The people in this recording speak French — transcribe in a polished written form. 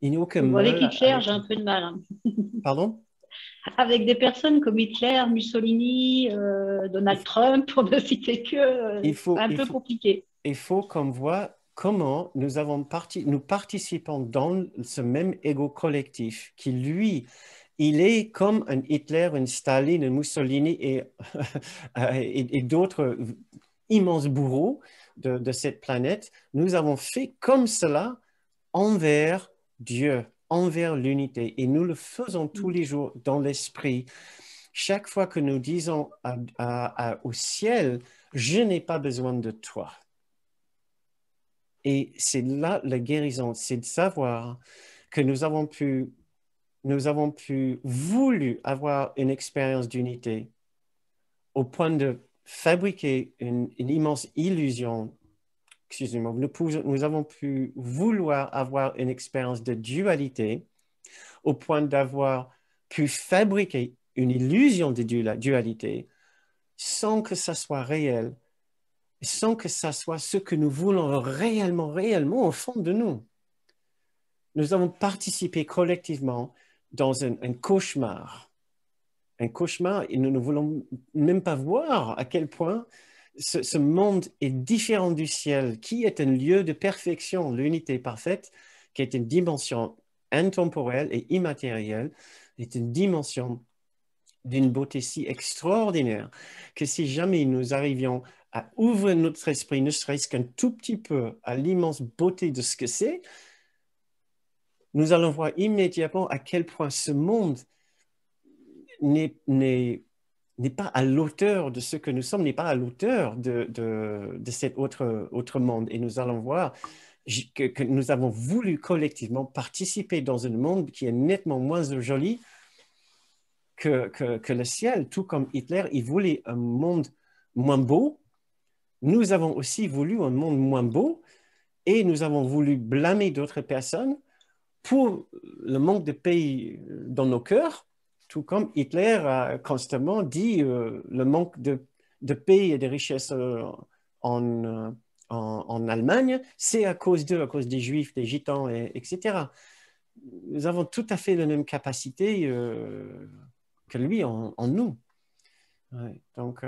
Il n'y a aucun Bon, avec mal Hitler, j'ai avec... un peu de mal, hein. Pardon? Avec des personnes comme Hitler, Mussolini, Il, Donald Trump, pour ne citer que, il c'est faut, un il peu faut, compliqué. il faut qu'on voit comment nous participons dans ce même ego collectif qui, lui, il est comme un Hitler, un Staline, un Mussolini et d'autres immenses bourreaux de cette planète. Nous avons fait comme cela envers Dieu, envers l'unité. Et nous le faisons tous les jours dans l'esprit. Chaque fois que nous disons au ciel, je n'ai pas besoin de toi. Et c'est là la guérison, c'est de savoir que nous avons pu voulu avoir une expérience d'unité au point de fabriquer une immense illusion. Excusez-moi, nous avons pu vouloir avoir une expérience de dualité au point d'avoir pu fabriquer une illusion de dualité sans que ça soit réel, sans que ça soit ce que nous voulons réellement, réellement au fond de nous. Nous avons participé collectivement dans un cauchemar. Un cauchemar et nous ne voulons même pas voir à quel point ce monde est différent du ciel, qui est un lieu de perfection, l'unité parfaite, qui est une dimension intemporelle et immatérielle, est une dimension d'une beauté si extraordinaire que si jamais nous arrivions à ouvrir notre esprit, ne serait-ce qu'un tout petit peu, à l'immense beauté de ce que c'est, nous allons voir immédiatement à quel point ce monde n'est n'est pas à l'auteur de ce que nous sommes, n'est pas à l'auteur de cet autre monde. Et nous allons voir que nous avons voulu collectivement participer dans un monde qui est nettement moins joli que le ciel, tout comme Hitler, il voulait un monde moins beau. Nous avons aussi voulu un monde moins beau et nous avons voulu blâmer d'autres personnes pour le manque de paix dans nos cœurs, tout comme Hitler a constamment dit le manque de paix et de richesse en, en Allemagne, c'est à cause d'eux, à cause des Juifs, des Gitans, etc. Nous avons tout à fait la même capacité que lui en nous. Ouais, donc,